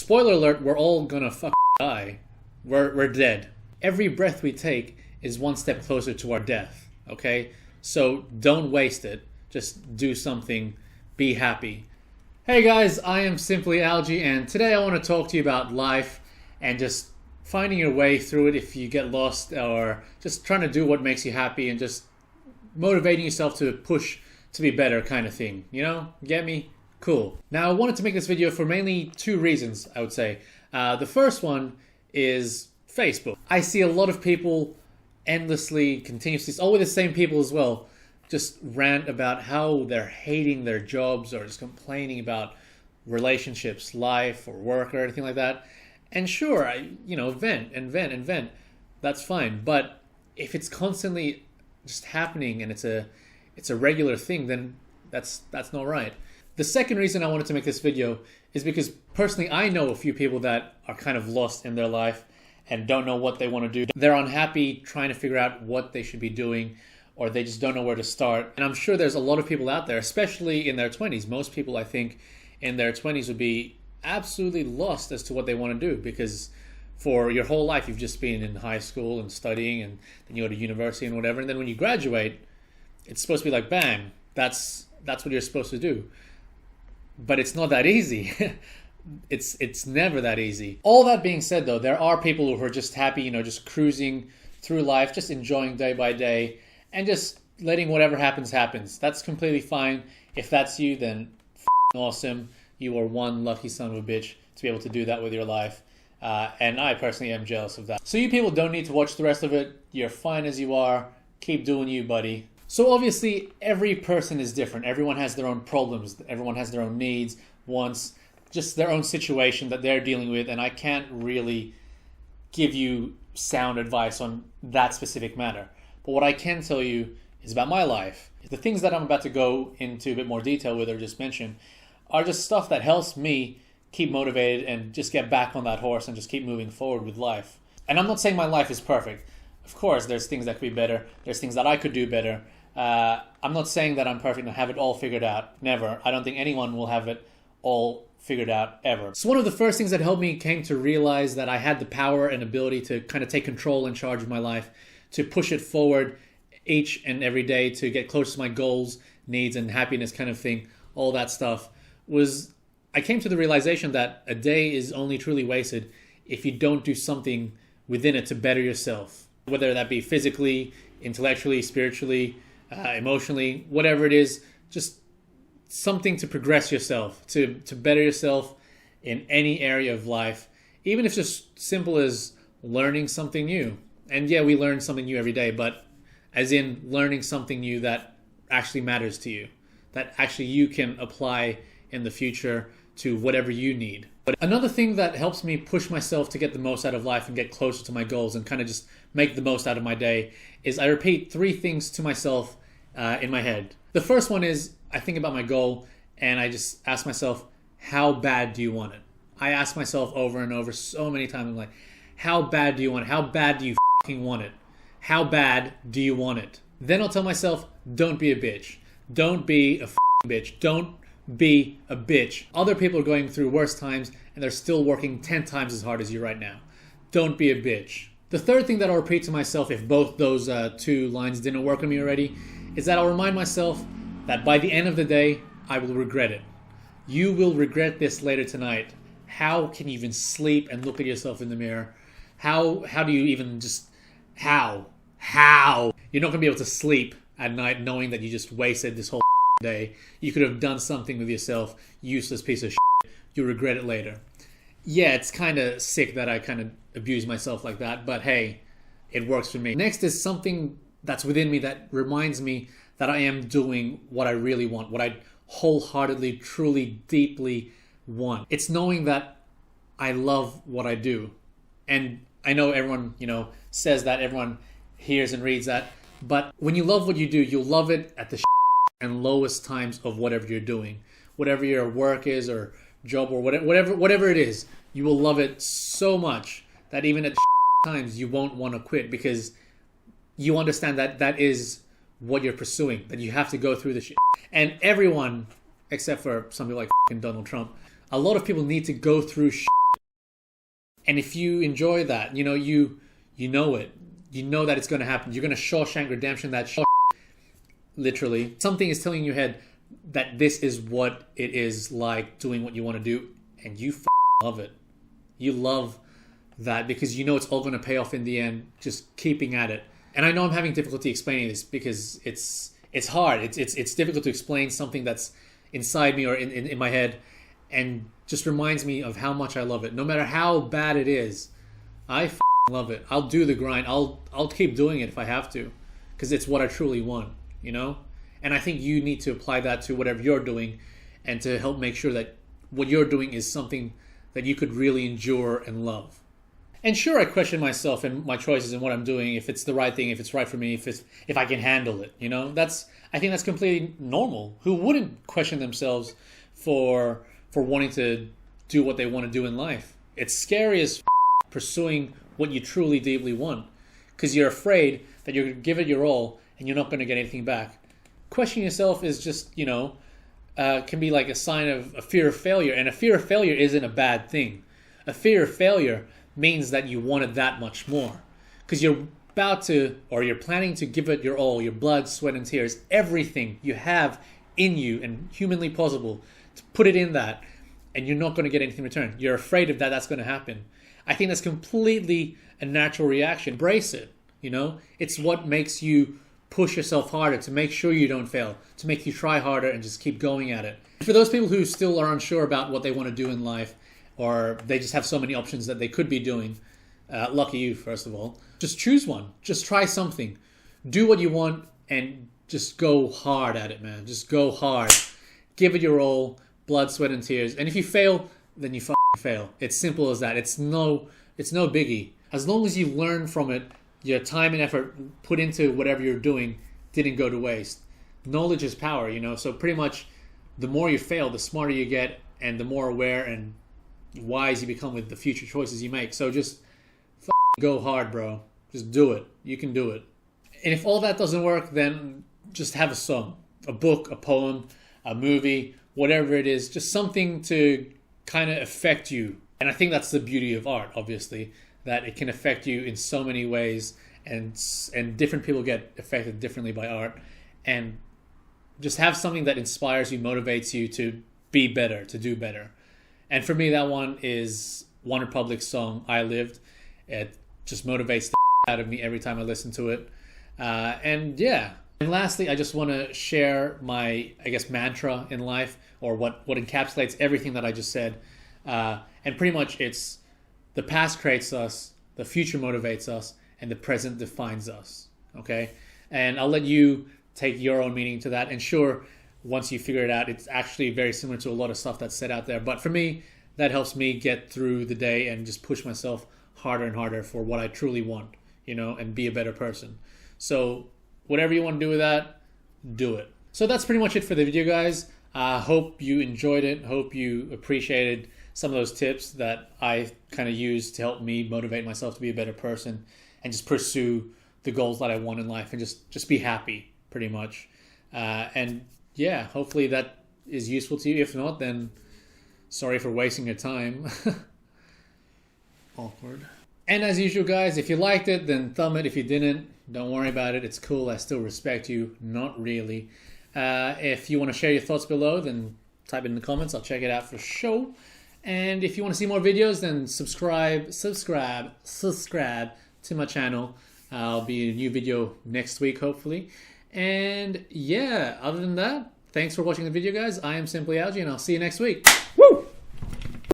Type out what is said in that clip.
Spoiler alert, we're all gonna die. We're dead. Every breath we take is one step closer to our death, okay? So don't waste it. Just do something. Be happy. Hey guys, I am Simply Algae, and today I want to talk to you about life and just finding your way through it if you get lost, or just trying to do what makes you happy and just motivating yourself to push to be better kind of thing. You know? Get me? Cool. Now, I wanted to make this video for mainly two reasons, I would say. The first one is Facebook. I see a lot of people endlessly, continuously, always the same people as well, just rant about how they're hating their jobs or just complaining about relationships, life, or work, or anything like that. And sure, vent and vent and vent. That's fine. But if it's constantly just happening and it's a regular thing, then that's not right. The second reason I wanted to make this video is because personally I know a few people that are kind of lost in their life and don't know what they want to do. They're unhappy trying to figure out what they should be doing, or they just don't know where to start. And I'm sure there's a lot of people out there, especially in their 20s. Most people, I think, in their 20s would be absolutely lost as to what they want to do, because for your whole life you've just been in high school and studying, and then you go to university and whatever, and then when you graduate, it's supposed to be like, bang, that's what you're supposed to do. But it's not that easy. It's never that easy. All that being said, though, there are people who are just happy, just cruising through life, just enjoying day by day, and just letting whatever happens. That's completely fine. If that's you, then awesome. You are one lucky son of a bitch to be able to do that with your life. And I personally am jealous of that. So you people don't need to watch the rest of it. You're fine as you are. Keep doing you, buddy. So obviously, every person is different. Everyone has their own problems. Everyone has their own needs, wants, just their own situation that they're dealing with. And I can't really give you sound advice on that specific matter. But what I can tell you is about my life. The things that I'm about to go into a bit more detail with or just mention are just stuff that helps me keep motivated and just get back on that horse and just keep moving forward with life. And I'm not saying my life is perfect. Of course, there's things that could be better. There's things that I could do better. I'm not saying that I'm perfect and have it all figured out. Never. I don't think anyone will have it all figured out ever. So one of the first things that helped me came to realize that I had the power and ability to kind of take control and charge of my life, to push it forward each and every day, to get close to my goals, needs, and happiness kind of thing. All that stuff was, I came to the realization that a day is only truly wasted if you don't do something within it to better yourself. Whether that be physically, intellectually, spiritually, emotionally, whatever it is, just something to progress yourself, to better yourself in any area of life, even if it's just simple as learning something new. And yeah, we learn something new every day, but as in learning something new that actually matters to you, that actually you can apply in the future to whatever you need. But another thing that helps me push myself to get the most out of life and get closer to my goals and kind of just make the most out of my day is I repeat three things to myself in my head. The first one is I think about my goal and I just ask myself, how bad do you want it? I ask myself over and over so many times, I'm like, how bad do you want it? How bad do you fucking want it? How bad do you want it? Then I'll tell myself, don't be a bitch. Don't be a bitch. Don't be a bitch. Other people are going through worse times and they're still working 10 times as hard as you right now. Don't be a bitch. The third thing that I'll repeat to myself, if both those two lines didn't work on me already, is that I'll remind myself that by the end of the day, I will regret it. You will regret this later tonight. How can you even sleep and look at yourself in the mirror? How do you even just, how? You're not going to be able to sleep at night knowing that you just wasted this whole day. You could have done something with yourself, useless piece of shit. You'll regret it later. Yeah, it's kind of sick that I kind of abuse myself like that, but hey, it works for me. Next is something that's within me that reminds me that I am doing what I really want, what I wholeheartedly, truly, deeply want. It's knowing that I love what I do. And I know everyone, says that, everyone hears and reads that, but when you love what you do, you'll love it at the and lowest times of whatever you're doing. Whatever your work is or job or whatever it is, you will love it so much that even at times you won't want to quit, because you understand that that is what you're pursuing, that you have to go through the shit. And everyone, except for some people like Donald Trump, a lot of people need to go through shit And if you enjoy that, you know it. You know that it's going to happen. You're going to Shawshank Redemption that shit. Literally. Something is telling your head that this is what it is like doing what you want to do, and you love it. You love that because you know it's all going to pay off in the end, just keeping at it. And I know I'm having difficulty explaining this because it's hard. It's difficult to explain something that's inside me or in my head, and just reminds me of how much I love it. No matter how bad it is, I love it. I'll do the grind. I'll keep doing it if I have to, because it's what I truly want, And I think you need to apply that to whatever you're doing, and to help make sure that what you're doing is something that you could really endure and love. And sure, I question myself and my choices and what I'm doing, if it's the right thing, if it's right for me, if I can handle it. I think that's completely normal. Who wouldn't question themselves for wanting to do what they want to do in life? It's scary as pursuing what you truly deeply want, because you're afraid that you're going to give it your all and you're not going to get anything back. Questioning yourself is just, can be like a sign of a fear of failure. And a fear of failure isn't a bad thing. A fear of failure means that you want it that much more, because you're planning to give it your all, your blood, sweat, and tears, everything you have in you and humanly possible, to put it in that, and you're not going to get anything in return. You're afraid of that's going to happen. I think that's completely a natural reaction. Embrace it. It's what makes you push yourself harder, to make sure you don't fail, to make you try harder and just keep going at it. For those people who still are unsure about what they want to do in life, or they just have so many options that they could be doing, lucky you, first of all. Just choose one. Just try something. Do what you want and just go hard at it, man. Just go hard. Give it your all, blood, sweat, and tears. And if you fail, then you fail. It's simple as that. It's no biggie. As long as you learn from it, your time and effort put into whatever you're doing didn't go to waste. Knowledge is power, So pretty much the more you fail, the smarter you get, and the more aware and wise you become with the future choices you make. So just go hard, bro. Just do it. You can do it. And if all that doesn't work, then just have a song, a book, a poem, a movie, whatever it is, just something to kind of affect you. And I think that's the beauty of art, obviously, that it can affect you in so many ways, and different people get affected differently by art. And just have something that inspires you, motivates you to be better, to do better. And for me, that one is One Republic's song, I Lived. It just motivates the out of me every time I listen to it. And lastly, I just want to share my, mantra in life, or what encapsulates everything that I just said. And pretty much it's, the past creates us, the future motivates us, and the present defines us. Okay? And I'll let you take your own meaning to that. And sure, once you figure it out, it's actually very similar to a lot of stuff that's said out there. But for me, that helps me get through the day and just push myself harder and harder for what I truly want, and be a better person. So whatever you want to do with that, do it. So that's pretty much it for the video, guys. Hope you enjoyed it. Hope you appreciated some of those tips that I kind of used to help me motivate myself to be a better person and just pursue the goals that I want in life, and just be happy, pretty much. Hopefully that is useful to you. If not, then sorry for wasting your time. Awkward. And as usual, guys, if you liked it, then thumb it. If you didn't, don't worry about it. It's cool. I still respect you. Not really. If you want to share your thoughts below, then type it in the comments. I'll check it out for sure. And if you want to see more videos, then subscribe to my channel. I'll be in a new video next week, hopefully. And other than that, thanks for watching the video, guys. I am Simply Algie, and I'll see you next week.